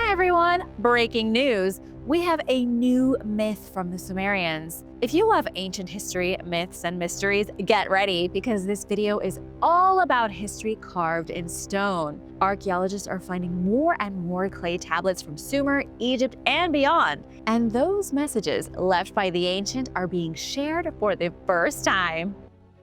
Hi everyone! Breaking news! We have a new myth from the Sumerians. If you love ancient history, myths, and mysteries, get ready because this video is all about history carved in stone. Archaeologists are finding more and more clay tablets from Sumer, Egypt, and beyond. And those messages left by the ancient are being shared for the first time.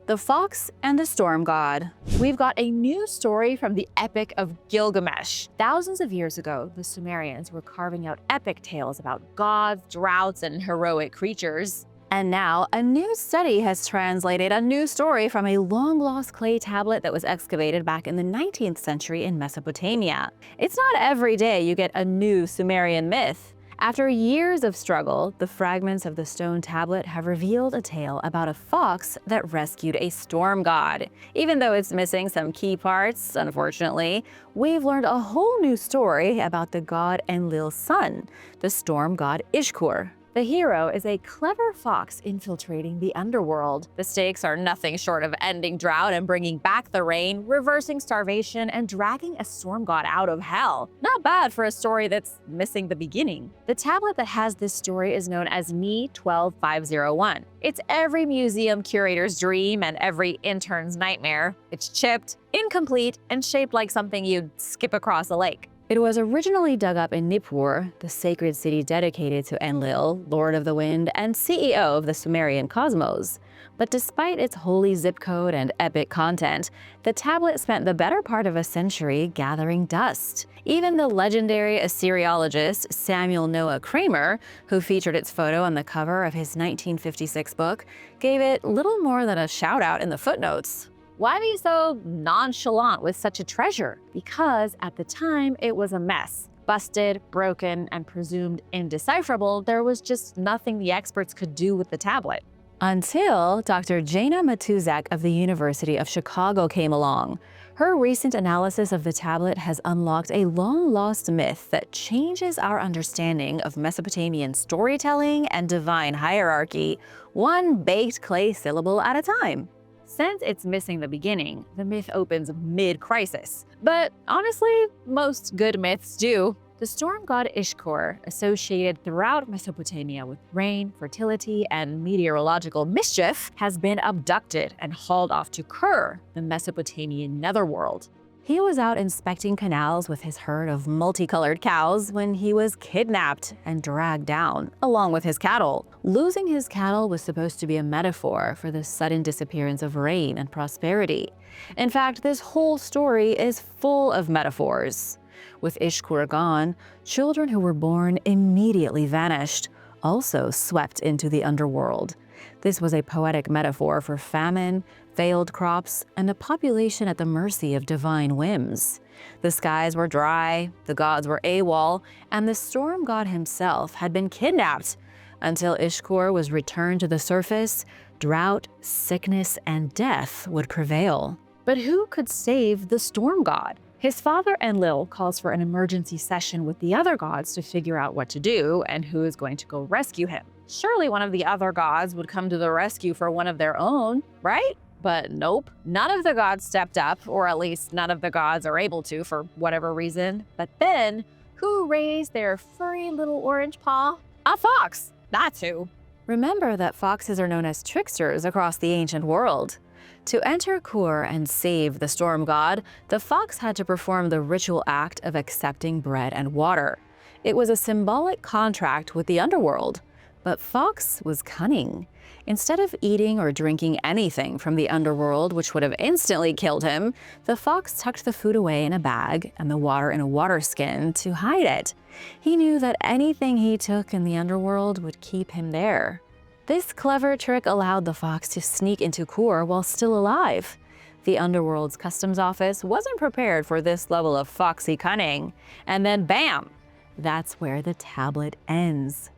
The Fox and the Storm God. We've got a new story from the Epic of Gilgamesh. Thousands of years ago, the Sumerians were carving out epic tales about gods, droughts, and heroic creatures. And now, a new study has translated a new story from a long-lost clay tablet that was excavated back in the 19th century in Mesopotamia. It's not every day you get a new Sumerian myth. After years of struggle, the fragments of the stone tablet have revealed a tale about a fox that rescued a storm god. Even though it's missing some key parts, unfortunately, we've learned a whole new story about the god Enlil's son, the storm god Ishkur. The hero is a clever fox infiltrating the underworld. The stakes are nothing short of ending drought and bringing back the rain, reversing starvation, and dragging a storm god out of hell. Not bad for a story that's missing the beginning. The tablet that has this story is known as Me 12501. It's every museum curator's dream and every intern's nightmare. It's chipped, incomplete, and shaped like something you'd skip across a lake. It was originally dug up in Nippur, the sacred city dedicated to Enlil, Lord of the Wind, and CEO of the Sumerian cosmos. But despite its holy zip code and epic content, the tablet spent the better part of a century gathering dust. Even the legendary Assyriologist Samuel Noah Kramer, who featured its photo on the cover of his 1956 book, gave it little more than a shout-out in the footnotes. Why be so nonchalant with such a treasure? Because at the time, it was a mess. Busted, broken, and presumed indecipherable, there was just nothing the experts could do with the tablet. Until Dr. Jana Matuzak of the University of Chicago came along. Her recent analysis of the tablet has unlocked a long-lost myth that changes our understanding of Mesopotamian storytelling and divine hierarchy, one baked clay syllable at a time. Since it's missing the beginning, the myth opens mid-crisis. But honestly, most good myths do. The storm god Ishkur, associated throughout Mesopotamia with rain, fertility, and meteorological mischief, has been abducted and hauled off to Kur, the Mesopotamian netherworld. He was out inspecting canals with his herd of multicolored cows when he was kidnapped and dragged down, along with his cattle. Losing his cattle was supposed to be a metaphor for the sudden disappearance of rain and prosperity. In fact, this whole story is full of metaphors. With Ishkur gone, children who were born immediately vanished, also swept into the underworld. This was a poetic metaphor for famine, failed crops, and a population at the mercy of divine whims. The skies were dry, the gods were AWOL, and the storm god himself had been kidnapped. Until Ishkur was returned to the surface, drought, sickness, and death would prevail. But who could save the storm god? His father Enlil calls for an emergency session with the other gods to figure out what to do and who is going to go rescue him. Surely one of the other gods would come to the rescue for one of their own, right? But nope, none of the gods stepped up, or at least none of the gods are able to for whatever reason. But then, who raised their furry little orange paw? A fox! That's who. Remember that foxes are known as tricksters across the ancient world. To enter Kur and save the storm god, the fox had to perform the ritual act of accepting bread and water. It was a symbolic contract with the underworld. But Fox was cunning. Instead of eating or drinking anything from the underworld, which would have instantly killed him, the fox tucked the food away in a bag and the water in a water skin to hide it. He knew that anything he took in the underworld would keep him there. This clever trick allowed the fox to sneak into Kur while still alive. The underworld's customs office wasn't prepared for this level of foxy cunning. And then bam! That's where the tablet ends.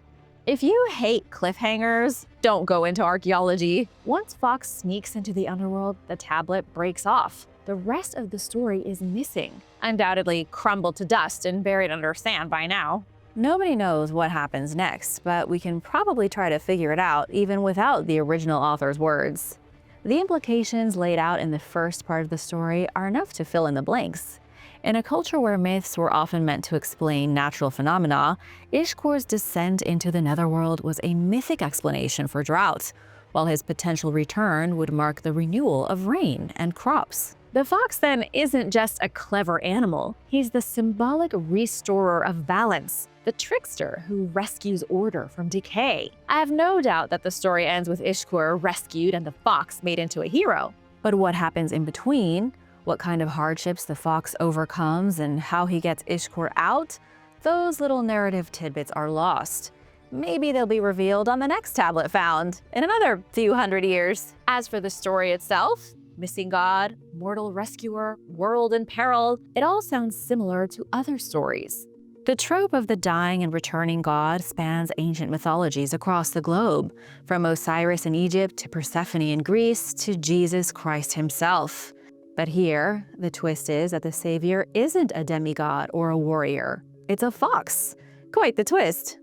If you hate cliffhangers, don't go into archaeology. Once Fox sneaks into the underworld, the tablet breaks off. The rest of the story is missing, undoubtedly crumbled to dust and buried under sand by now. Nobody knows what happens next, but we can probably try to figure it out even without the original author's words. The implications laid out in the first part of the story are enough to fill in the blanks. In a culture where myths were often meant to explain natural phenomena, Ishkur's descent into the netherworld was a mythic explanation for drought, while his potential return would mark the renewal of rain and crops. The fox then isn't just a clever animal, he's the symbolic restorer of balance, the trickster who rescues order from decay. I have no doubt that the story ends with Ishkur rescued and the fox made into a hero. But what happens in between, what kind of hardships the fox overcomes, and how he gets Ishkur out, those little narrative tidbits are lost. Maybe they'll be revealed on the next tablet found in another few hundred years. As for the story itself, missing god, mortal rescuer, world in peril, it all sounds similar to other stories. The trope of the dying and returning god spans ancient mythologies across the globe, from Osiris in Egypt to Persephone in Greece to Jesus Christ himself. But here, the twist is that the savior isn't a demigod or a warrior. It's a fox. Quite the twist.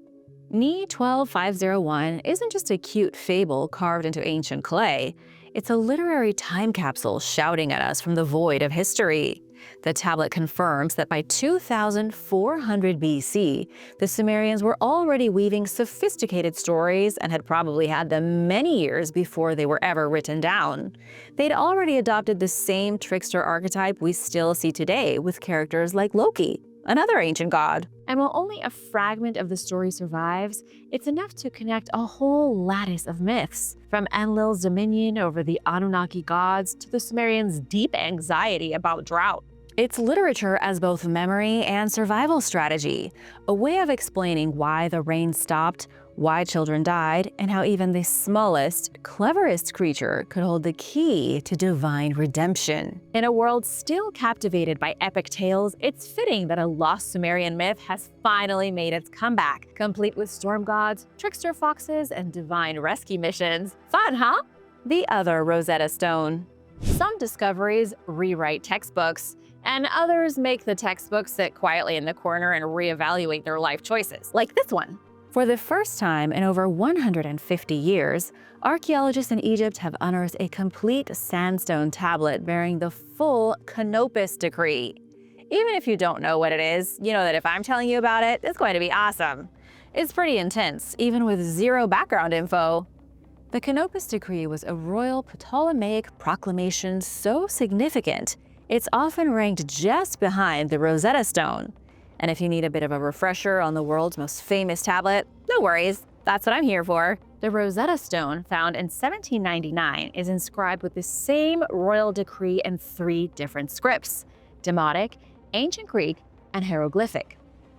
Ni 12501 isn't just a cute fable carved into ancient clay. It's a literary time capsule shouting at us from the void of history. The tablet confirms that by 2400 BC, the Sumerians were already weaving sophisticated stories and had probably had them many years before they were ever written down. They'd already adopted the same trickster archetype we still see today with characters like Loki, another ancient god. And while only a fragment of the story survives, it's enough to connect a whole lattice of myths, from Enlil's dominion over the Anunnaki gods to the Sumerians' deep anxiety about drought. It's literature as both memory and survival strategy, a way of explaining why the rain stopped, why children died, and how even the smallest, cleverest creature could hold the key to divine redemption. In a world still captivated by epic tales, it's fitting that a lost Sumerian myth has finally made its comeback, complete with storm gods, trickster foxes, and divine rescue missions. Fun, huh? The other Rosetta Stone. Some discoveries rewrite textbooks, and others make the textbook sit quietly in the corner and reevaluate their life choices, like this one. For the first time in over 150 years, archaeologists in Egypt have unearthed a complete sandstone tablet bearing the full Canopus Decree. Even if you don't know what it is, you know that if I'm telling you about it, it's going to be awesome. It's pretty intense, even with zero background info. The Canopus Decree was a royal Ptolemaic proclamation so significant, it's often ranked just behind the Rosetta Stone. And if you need a bit of a refresher on the world's most famous tablet, no worries, that's what I'm here for. The Rosetta Stone, found in 1799, is inscribed with the same royal decree in 3 different scripts: Demotic, Ancient Greek, and Hieroglyphic.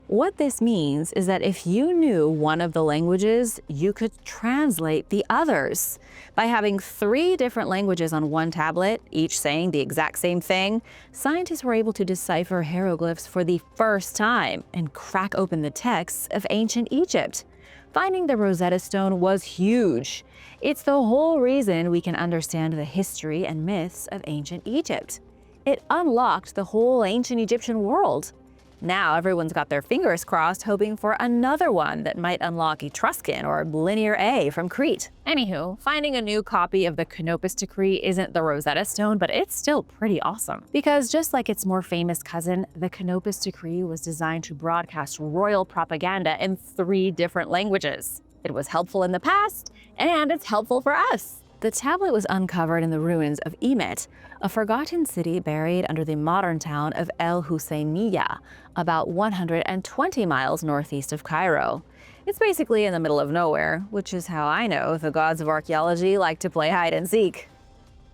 What this means is that if you knew one of the languages, you could translate the others. By having 3 different languages on one tablet, each saying the exact same thing, scientists were able to decipher hieroglyphs for the first time and crack open the texts of ancient Egypt. Finding the Rosetta Stone was huge. It's the whole reason we can understand the history and myths of ancient Egypt. It unlocked the whole ancient Egyptian world. Now everyone's got their fingers crossed, hoping for another one that might unlock Etruscan or Linear A from Crete. Anywho, finding a new copy of the Canopus Decree isn't the Rosetta Stone, but it's still pretty awesome. Because just like its more famous cousin, the Canopus Decree was designed to broadcast royal propaganda in 3 different languages. It was helpful in the past, and it's helpful for us. The tablet was uncovered in the ruins of Emet, a forgotten city buried under the modern town of El Husseiniya, about 120 miles northeast of Cairo. It's basically in the middle of nowhere, which is how I know the gods of archaeology like to play hide and seek.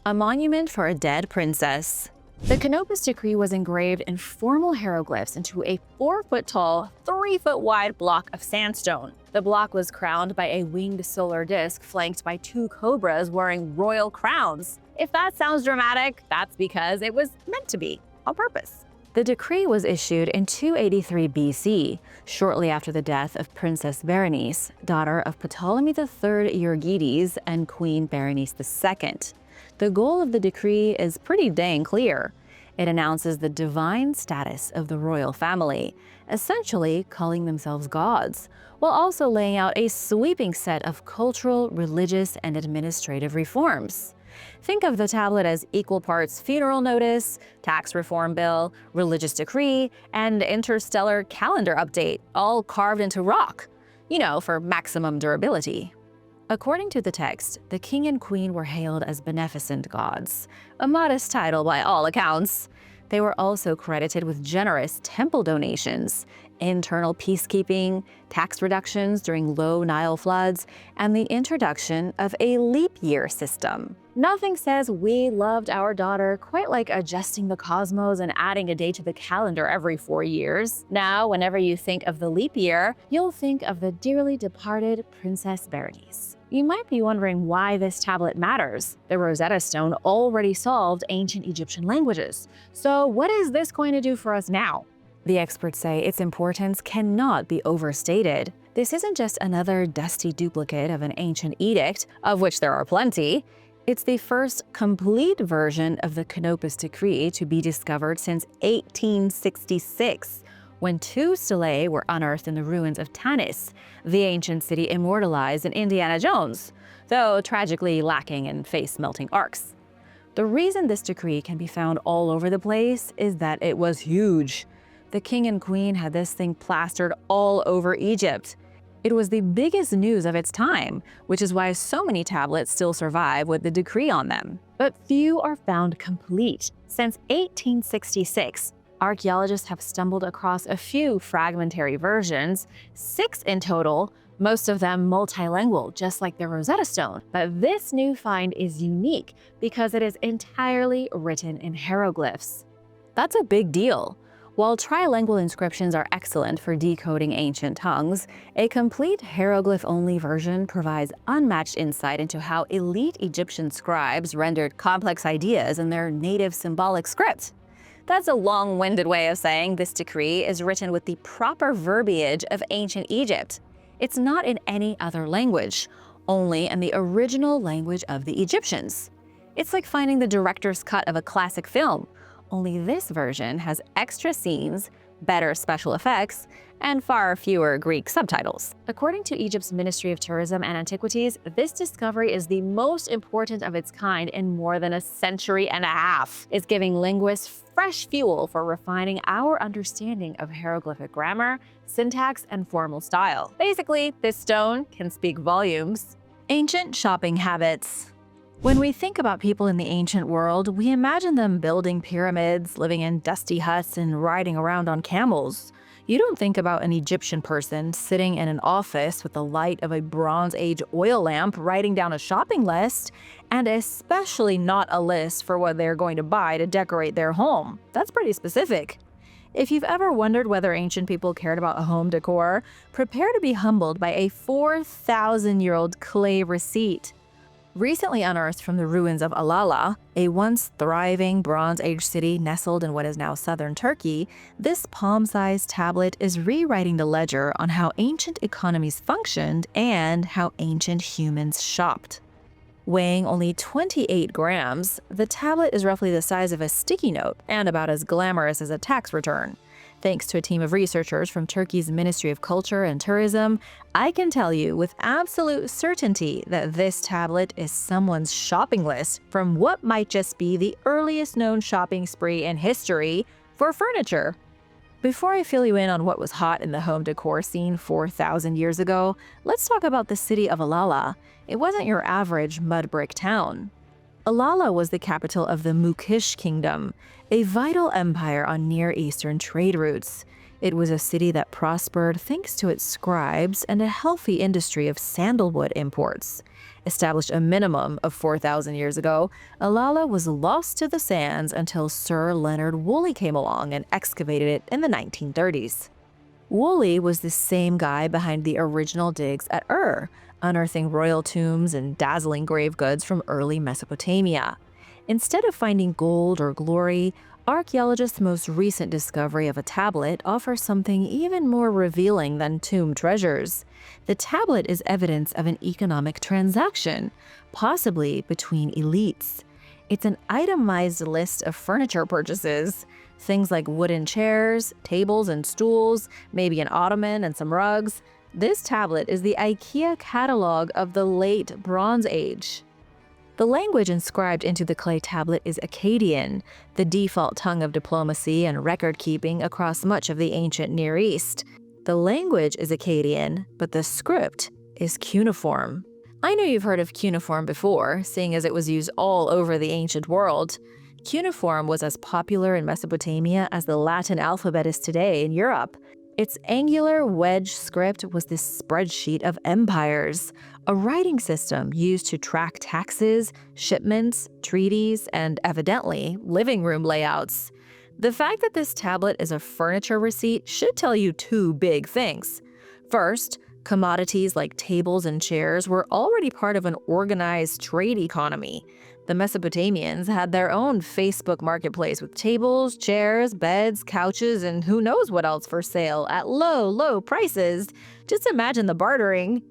A monument for a dead princess. The Canopus Decree was engraved in formal hieroglyphs into a 4-foot-tall, 3-foot-wide block of sandstone. The block was crowned by a winged solar disk flanked by 2 cobras wearing royal crowns. If that sounds dramatic, that's because it was meant to be, on purpose. The decree was issued in 283 BC, shortly after the death of Princess Berenice, daughter of Ptolemy III Euergetes and Queen Berenice II. The goal of the decree is pretty dang clear. It announces the divine status of the royal family, essentially calling themselves gods, while also laying out a sweeping set of cultural, religious, and administrative reforms. Think of the tablet as equal parts funeral notice, tax reform bill, religious decree, and interstellar calendar update, all carved into rock, for maximum durability. According to the text, the king and queen were hailed as beneficent gods, a modest title by all accounts. They were also credited with generous temple donations, internal peacekeeping, tax reductions during low Nile floods, and the introduction of a leap year system. Nothing says we loved our daughter quite like adjusting the cosmos and adding a day to the calendar every 4 years. Now, whenever you think of the leap year, you'll think of the dearly departed Princess Berenice. You might be wondering why this tablet matters. The Rosetta Stone already solved ancient Egyptian languages. So what is this going to do for us now? The experts say its importance cannot be overstated. This isn't just another dusty duplicate of an ancient edict, of which there are plenty. It's the first complete version of the Canopus Decree to be discovered since 1866, when 2 stelae were unearthed in the ruins of Tanis, the ancient city immortalized in Indiana Jones, though tragically lacking in face-melting arcs. The reason this decree can be found all over the place is that it was huge. The king and queen had this thing plastered all over Egypt. It was the biggest news of its time, which is why so many tablets still survive with the decree on them. But few are found complete. Since 1866, archaeologists have stumbled across a few fragmentary versions, 6 in total, most of them multilingual, just like the Rosetta Stone. But this new find is unique because it is entirely written in hieroglyphs. That's a big deal. While trilingual inscriptions are excellent for decoding ancient tongues, a complete hieroglyph-only version provides unmatched insight into how elite Egyptian scribes rendered complex ideas in their native symbolic script. That's a long-winded way of saying this decree is written with the proper verbiage of ancient Egypt. It's not in any other language, only in the original language of the Egyptians. It's like finding the director's cut of a classic film, only this version has extra scenes, better special effects, and far fewer Greek subtitles. According to Egypt's Ministry of Tourism and Antiquities, this discovery is the most important of its kind in more than a century and a half. It's giving linguists fresh fuel for refining our understanding of hieroglyphic grammar, syntax, and formal style. Basically, this stone can speak volumes. Ancient shopping habits. When we think about people in the ancient world, we imagine them building pyramids, living in dusty huts, and riding around on camels. You don't think about an Egyptian person sitting in an office with the light of a Bronze Age oil lamp writing down a shopping list, and especially not a list for what they're going to buy to decorate their home. That's pretty specific. If you've ever wondered whether ancient people cared about home decor, prepare to be humbled by a 4,000-year-old clay receipt. Recently unearthed from the ruins of Alala, a once thriving Bronze Age city nestled in what is now southern Turkey, this palm-sized tablet is rewriting the ledger on how ancient economies functioned and how ancient humans shopped. Weighing only 28 grams, the tablet is roughly the size of a sticky note and about as glamorous as a tax return. Thanks to a team of researchers from Turkey's Ministry of Culture and Tourism, I can tell you with absolute certainty that this tablet is someone's shopping list from what might just be the earliest known shopping spree in history for furniture. Before I fill you in on what was hot in the home decor scene 4,000 years ago, let's talk about the city of Alala. It wasn't your average mud brick town. Alala was the capital of the Mukish Kingdom, a vital empire on Near Eastern trade routes. It was a city that prospered thanks to its scribes and a healthy industry of sandalwood imports. Established a minimum of 4,000 years ago, Alala was lost to the sands until Sir Leonard Woolley came along and excavated it in the 1930s. Woolley was the same guy behind the original digs at Ur, unearthing royal tombs and dazzling grave goods from early Mesopotamia. Instead of finding gold or glory, archaeologists' most recent discovery of a tablet offers something even more revealing than tomb treasures. The tablet is evidence of an economic transaction, possibly between elites. It's an itemized list of furniture purchases, things like wooden chairs, tables and stools, maybe an ottoman and some rugs. This tablet is the IKEA catalog of the late Bronze Age. The language inscribed into the clay tablet is Akkadian, the default tongue of diplomacy and record-keeping across much of the ancient Near East. The language is Akkadian, but the script is cuneiform. I know you've heard of cuneiform before, seeing as it was used all over the ancient world. Cuneiform was as popular in Mesopotamia as the Latin alphabet is today in Europe. Its angular wedge script was this spreadsheet of empires, a writing system used to track taxes, shipments, treaties, and evidently, living room layouts. The fact that this tablet is a furniture receipt should tell you two big things. First, commodities like tables and chairs were already part of an organized trade economy. The Mesopotamians had their own Facebook marketplace with tables, chairs, beds, couches, and who knows what else for sale at low, low prices. Just imagine the bartering.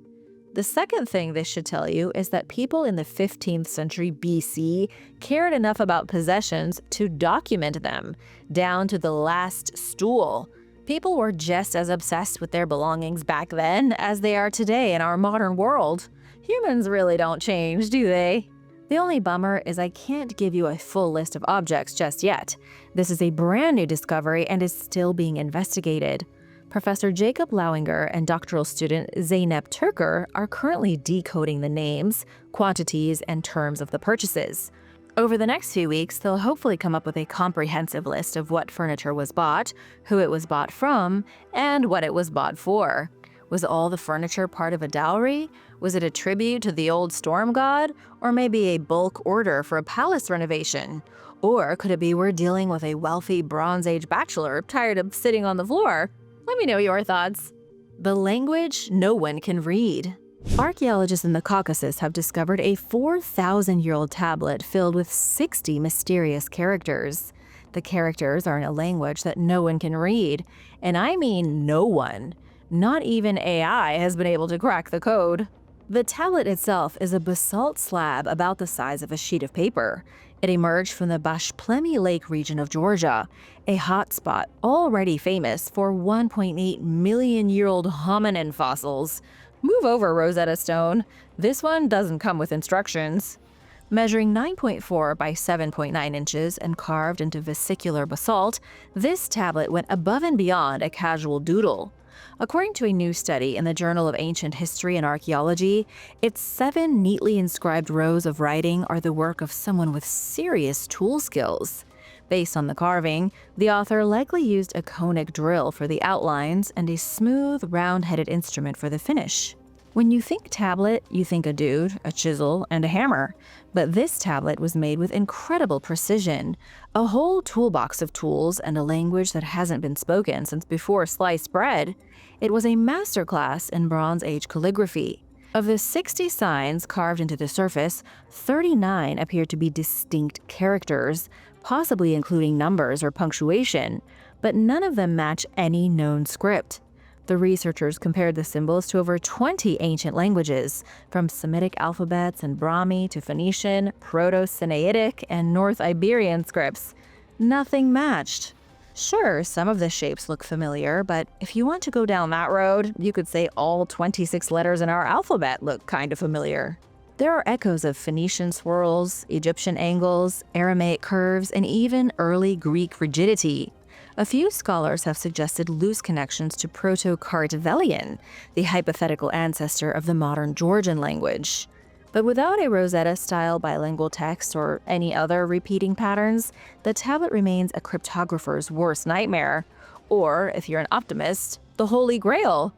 The second thing this should tell you is that people in the 15th century BC cared enough about possessions to document them, down to the last stool. People were just as obsessed with their belongings back then as they are today in our modern world. Humans really don't change, do they? The only bummer is I can't give you a full list of objects just yet. This is a brand new discovery and is still being investigated. Professor Jacob Lauinger and doctoral student Zeynep Turker are currently decoding the names, quantities, and terms of the purchases. Over the next few weeks, they'll hopefully come up with a comprehensive list of what furniture was bought, who it was bought from, and what it was bought for. Was all the furniture part of a dowry? Was it a tribute to the old storm god? Or maybe a bulk order for a palace renovation? Or could it be we're dealing with a wealthy Bronze Age bachelor tired of sitting on the floor? Let me know your thoughts. The language no one can read. Archaeologists in the Caucasus have discovered a 4,000-year-old tablet filled with 60 mysterious characters. The characters are in a language that no one can read, and I mean no one. Not even AI has been able to crack the code. The tablet itself is a basalt slab about the size of a sheet of paper. It emerged from the Bashplemi Lake region of Georgia, a hotspot already famous for 1.8 million-year-old hominin fossils. Move over, Rosetta Stone. This one doesn't come with instructions. Measuring 9.4 by 7.9 inches and carved into vesicular basalt, this tablet went above and beyond a casual doodle. According to a new study in the Journal of Ancient History and Archaeology, its 7 neatly inscribed rows of writing are the work of someone with serious tool skills. Based on the carving, the author likely used a conic drill for the outlines and a smooth, round-headed instrument for the finish. When you think tablet, you think a dude, a chisel, and a hammer. But this tablet was made with incredible precision, a whole toolbox of tools and a language that hasn't been spoken since before sliced bread. It was a masterclass in Bronze Age calligraphy. Of the 60 signs carved into the surface, 39 appear to be distinct characters, possibly including numbers or punctuation, but none of them match any known script. The researchers compared the symbols to over 20 ancient languages, from Semitic alphabets and Brahmi to Phoenician, Proto-Sinaitic, and North Iberian scripts. Nothing matched. Sure, some of the shapes look familiar, but if you want to go down that road, you could say all 26 letters in our alphabet look kind of familiar. There are echoes of Phoenician swirls, Egyptian angles, Aramaic curves, and even early Greek rigidity. A few scholars have suggested loose connections to Proto-Kartvelian, the hypothetical ancestor of the modern Georgian language. But without a Rosetta-style bilingual text or any other repeating patterns, the tablet remains a cryptographer's worst nightmare. Or, if you're an optimist, the Holy Grail.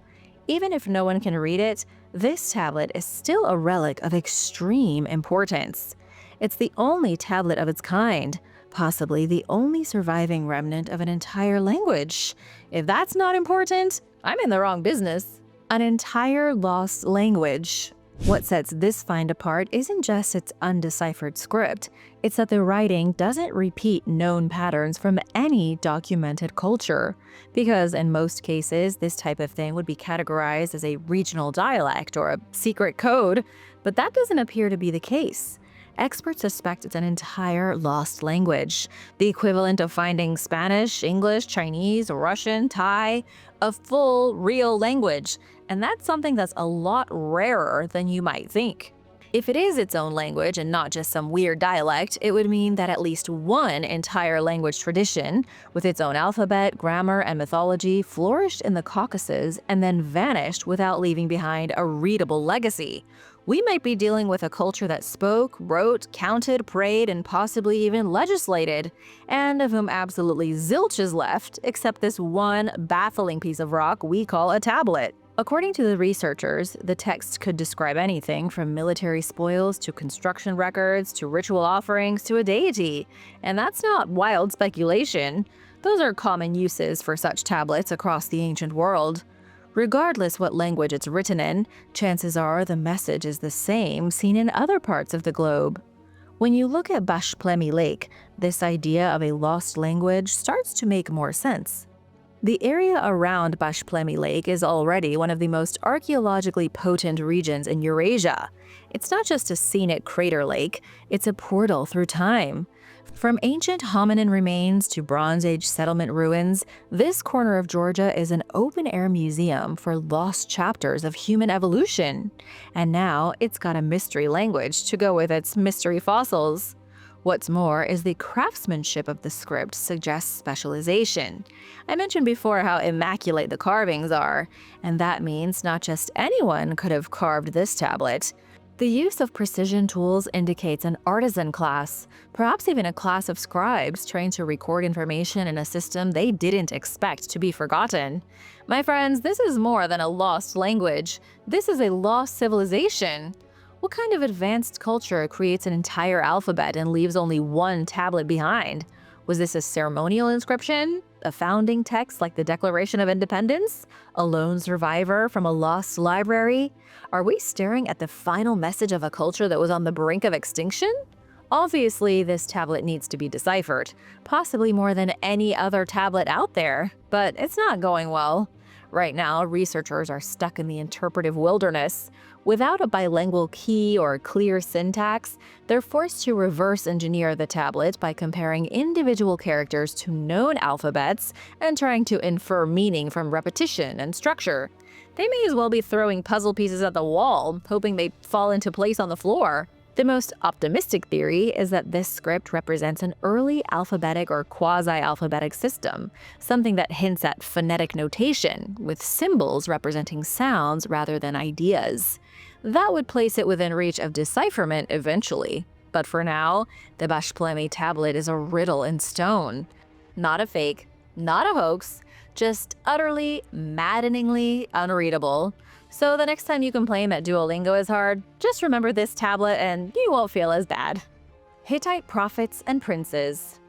Even if no one can read it, this tablet is still a relic of extreme importance. It's the only tablet of its kind, possibly the only surviving remnant of an entire language. If that's not important, I'm in the wrong business. An entire lost language. What sets this find apart isn't just its undeciphered script, it's that the writing doesn't repeat known patterns from any documented culture. Because in most cases, this type of thing would be categorized as a regional dialect or a secret code, but that doesn't appear to be the case. Experts suspect it's an entire lost language, the equivalent of finding Spanish, English, Chinese, Russian, Thai, a full, real language. And that's something that's a lot rarer than you might think. If it is its own language and not just some weird dialect, it would mean that at least one entire language tradition, with its own alphabet, grammar, and mythology, flourished in the Caucasus and then vanished without leaving behind a readable legacy. We might be dealing with a culture that spoke, wrote, counted, prayed, and possibly even legislated, and of whom absolutely zilch is left, except this one baffling piece of rock we call a tablet. According to the researchers, the text could describe anything from military spoils to construction records to ritual offerings to a deity. And that's not wild speculation. Those are common uses for such tablets across the ancient world. Regardless what language it's written in, chances are the message is the same seen in other parts of the globe. When you look at Bashplemi Lake, this idea of a lost language starts to make more sense. The area around Bashplemi Lake is already one of the most archaeologically potent regions in Eurasia. It's not just a scenic crater lake, it's a portal through time. From ancient hominin remains to Bronze Age settlement ruins, this corner of Georgia is an open-air museum for lost chapters of human evolution. And now it's got a mystery language to go with its mystery fossils. What's more is the craftsmanship of the script suggests specialization. I mentioned before how immaculate the carvings are, and that means not just anyone could have carved this tablet. The use of precision tools indicates an artisan class, perhaps even a class of scribes trained to record information in a system they didn't expect to be forgotten. My friends, this is more than a lost language. This is a lost civilization. What kind of advanced culture creates an entire alphabet and leaves only one tablet behind? Was this a ceremonial inscription? A founding text like the Declaration of Independence? A lone survivor from a lost library? Are we staring at the final message of a culture that was on the brink of extinction? Obviously, this tablet needs to be deciphered, possibly more than any other tablet out there, but it's not going well. Right now, researchers are stuck in the interpretive wilderness. Without a bilingual key or clear syntax, they're forced to reverse engineer the tablet by comparing individual characters to known alphabets and trying to infer meaning from repetition and structure. They may as well be throwing puzzle pieces at the wall, hoping they fall into place on the floor. The most optimistic theory is that this script represents an early alphabetic or quasi-alphabetic system, something that hints at phonetic notation, with symbols representing sounds rather than ideas. That would place it within reach of decipherment eventually. But for now, the Bashplemi tablet is a riddle in stone. Not a fake, not a hoax, just utterly, maddeningly unreadable. So the next time you complain that Duolingo is hard, just remember this tablet and you won't feel as bad. Hittite prophets and princes.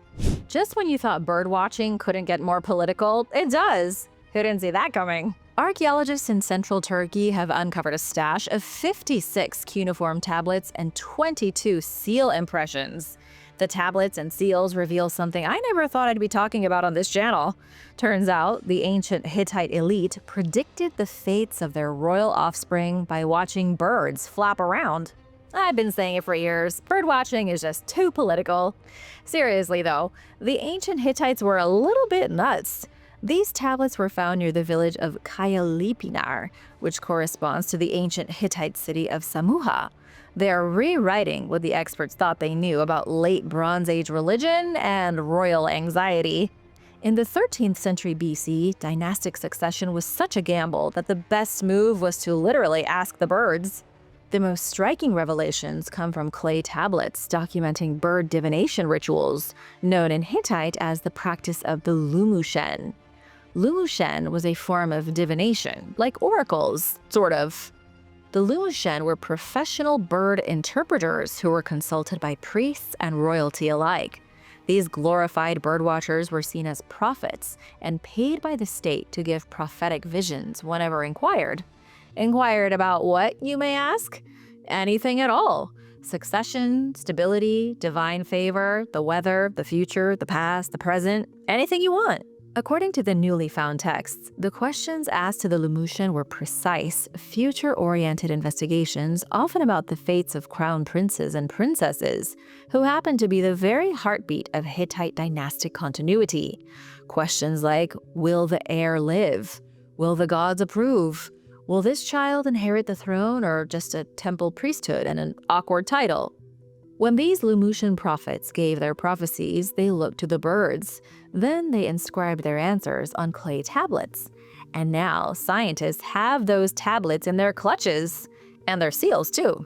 Just when you thought birdwatching couldn't get more political, it does. Who didn't see that coming? Archaeologists in central Turkey have uncovered a stash of 56 cuneiform tablets and 22 seal impressions. The tablets and seals reveal something I never thought I'd be talking about on this channel. Turns out, the ancient Hittite elite predicted the fates of their royal offspring by watching birds flap around. I've been saying it for years, birdwatching is just too political. Seriously though, the ancient Hittites were a little bit nuts. These tablets were found near the village of Kayalipinar, which corresponds to the ancient Hittite city of Samuha. They are rewriting what the experts thought they knew about late Bronze Age religion and royal anxiety. In the 13th century BC, dynastic succession was such a gamble that the best move was to literally ask the birds. The most striking revelations come from clay tablets documenting bird divination rituals, known in Hittite as the practice of the lumushen. Lumushen was a form of divination, like oracles, sort of. The lumushen were professional bird interpreters who were consulted by priests and royalty alike. These glorified birdwatchers were seen as prophets and paid by the state to give prophetic visions whenever inquired. Inquired about what, you may ask? Anything at all. Succession, stability, divine favor, the weather, the future, the past, the present, anything you want. According to the newly found texts, the questions asked to the Lumushen were precise, future-oriented investigations, often about the fates of crown princes and princesses, who happen to be the very heartbeat of Hittite dynastic continuity. Questions like, will the heir live? Will the gods approve? Will this child inherit the throne or just a temple priesthood and an awkward title? When these Lumutian prophets gave their prophecies, they looked to the birds. Then they inscribed their answers on clay tablets. And now scientists have those tablets in their clutches, and their seals too.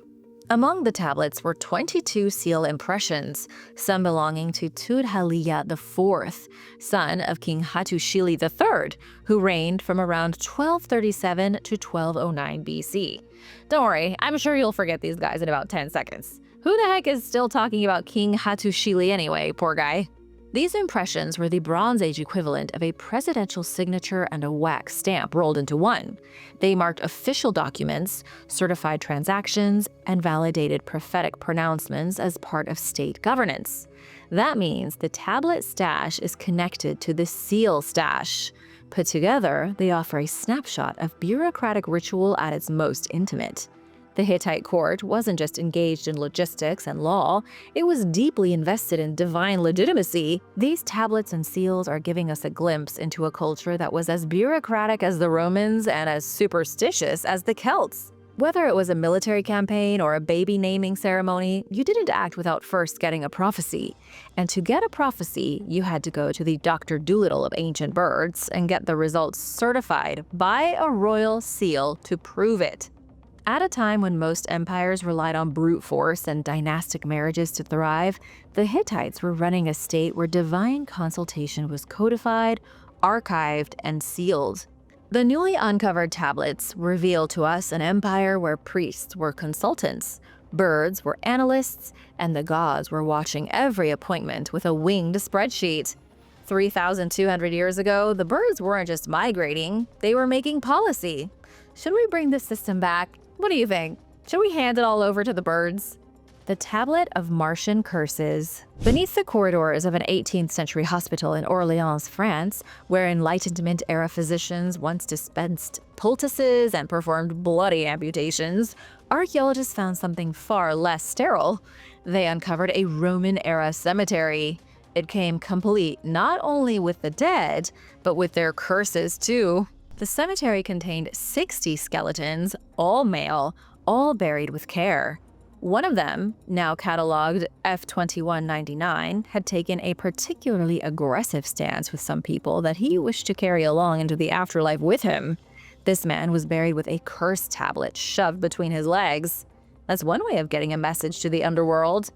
Among the tablets were 22 seal impressions, some belonging to Tudhaliya IV, son of King Hattushili III, who reigned from around 1237 to 1209 BC. Don't worry, I'm sure you'll forget these guys in about 10 seconds. Who the heck is still talking about King Hattushili anyway, poor guy? These impressions were the Bronze Age equivalent of a presidential signature and a wax stamp rolled into one. They marked official documents, certified transactions, and validated prophetic pronouncements as part of state governance. That means the tablet stash is connected to the seal stash. Put together, they offer a snapshot of bureaucratic ritual at its most intimate. The Hittite court wasn't just engaged in logistics and law, it was deeply invested in divine legitimacy. These tablets and seals are giving us a glimpse into a culture that was as bureaucratic as the Romans and as superstitious as the Celts. Whether it was a military campaign or a baby naming ceremony, you didn't act without first getting a prophecy. And to get a prophecy, you had to go to the Dr. Dolittle of ancient birds and get the results certified by a royal seal to prove it. At a time when most empires relied on brute force and dynastic marriages to thrive, the Hittites were running a state where divine consultation was codified, archived, and sealed. The newly uncovered tablets reveal to us an empire where priests were consultants, birds were analysts, and the gods were watching every appointment with a winged spreadsheet. 3,200 years ago, the birds weren't just migrating, they were making policy. Should we bring this system back? What do you think? Should we hand it all over to the birds? The Tablet of Martian Curses. Beneath the corridors of an 18th century hospital in Orleans, France, where Enlightenment-era physicians once dispensed poultices and performed bloody amputations, archaeologists found something far less sterile. They uncovered a Roman-era cemetery. It came complete not only with the dead, but with their curses too. The cemetery contained 60 skeletons, all male, all buried with care. One of them, now cataloged F2199, had taken a particularly aggressive stance with some people that he wished to carry along into the afterlife with him. This man was buried with a curse tablet shoved between his legs. That's one way of getting a message to the underworld.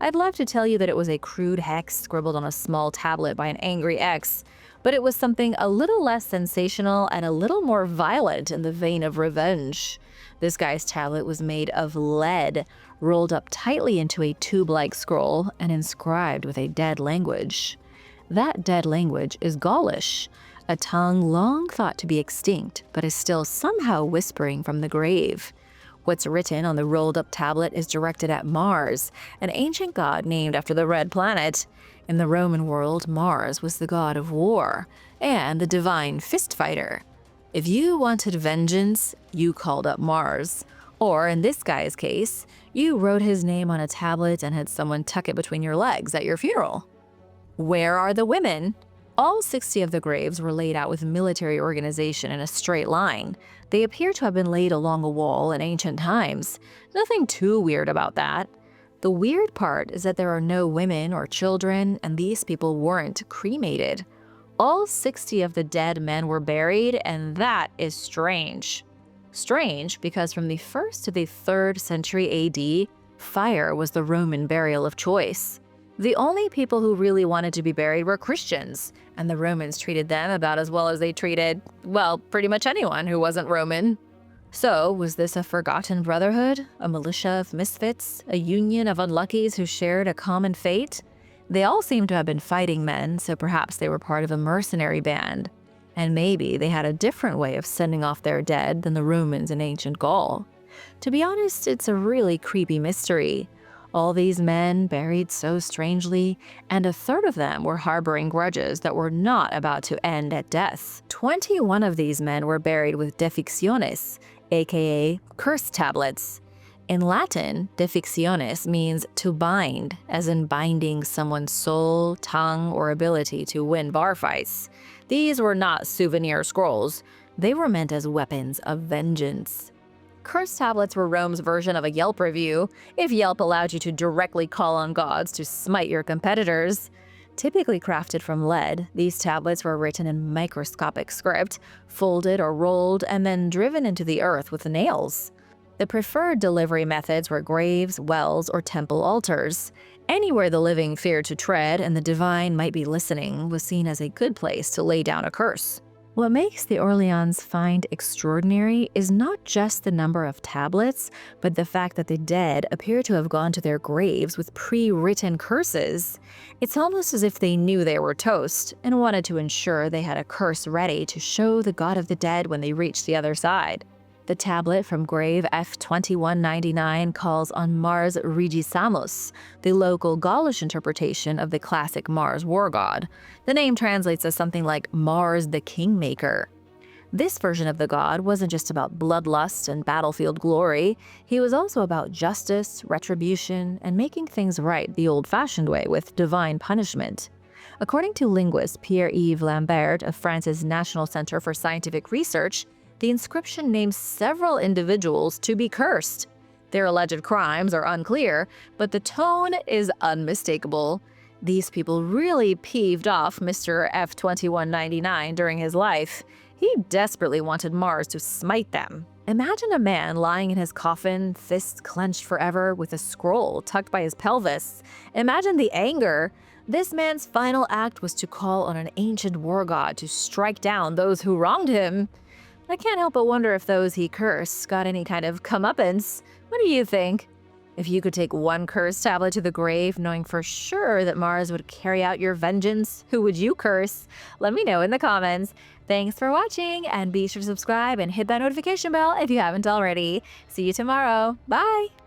I'd love to tell you that it was a crude hex scribbled on a small tablet by an angry ex, but it was something a little less sensational and a little more violent in the vein of revenge. This guy's tablet was made of lead, rolled up tightly into a tube-like scroll and inscribed with a dead language. That dead language is Gaulish, a tongue long thought to be extinct, but is still somehow whispering from the grave. What's written on the rolled-up tablet is directed at Mars, an ancient god named after the red planet. In the Roman world, Mars was the god of war and the divine fist fighter. If you wanted vengeance, you called up Mars. Or in this guy's case, you wrote his name on a tablet and had someone tuck it between your legs at your funeral. Where are the women? All 60 of the graves were laid out with military organization in a straight line. They appear to have been laid along a wall in ancient times. Nothing too weird about that. The weird part is that there are no women or children, and these people weren't cremated. All 60 of the dead men were buried, and that is strange. Strange because from the 1st to the 3rd century AD, fire was the Roman burial of choice. The only people who really wanted to be buried were Christians, and the Romans treated them about as well as they treated, well, pretty much anyone who wasn't Roman. So, was this a forgotten brotherhood, a militia of misfits, a union of unluckies who shared a common fate? They all seemed to have been fighting men, so perhaps they were part of a mercenary band. And maybe they had a different way of sending off their dead than the Romans in ancient Gaul. To be honest, it's a really creepy mystery. All these men buried so strangely, and a third of them were harboring grudges that were not about to end at death. 21 of these men were buried with deficciones, aka curse tablets. In Latin, deficciones means to bind, as in binding someone's soul, tongue, or ability to win bar fights. These were not souvenir scrolls. They were meant as weapons of vengeance. Curse tablets were Rome's version of a Yelp review, if Yelp allowed you to directly call on gods to smite your competitors. Typically crafted from lead, these tablets were written in microscopic script, folded or rolled, and then driven into the earth with nails. The preferred delivery methods were graves, wells, or temple altars. Anywhere the living feared to tread and the divine might be listening was seen as a good place to lay down a curse. What makes the Orleans find extraordinary is not just the number of tablets, but the fact that the dead appear to have gone to their graves with pre-written curses. It's almost as if they knew they were toast and wanted to ensure they had a curse ready to show the god of the dead when they reached the other side. The tablet from grave F2199 calls on Mars Regisamus, the local Gaulish interpretation of the classic Mars war god. The name translates as something like Mars the Kingmaker. This version of the god wasn't just about bloodlust and battlefield glory. He was also about justice, retribution, and making things right the old-fashioned way with divine punishment. According to linguist Pierre-Yves Lambert of France's National Center for Scientific Research, the inscription names several individuals to be cursed. Their alleged crimes are unclear, but the tone is unmistakable. These people really peeved off Mr. F2199 during his life. He desperately wanted Mars to smite them. Imagine a man lying in his coffin, fists clenched forever, with a scroll tucked by his pelvis. Imagine the anger. This man's final act was to call on an ancient war god to strike down those who wronged him. I can't help but wonder if those he cursed got any kind of comeuppance. What do you think? If you could take one curse tablet to the grave, knowing for sure that Mars would carry out your vengeance, who would you curse? Let me know in the comments. Thanks for watching, and be sure to subscribe and hit that notification bell if you haven't already. See you tomorrow. Bye!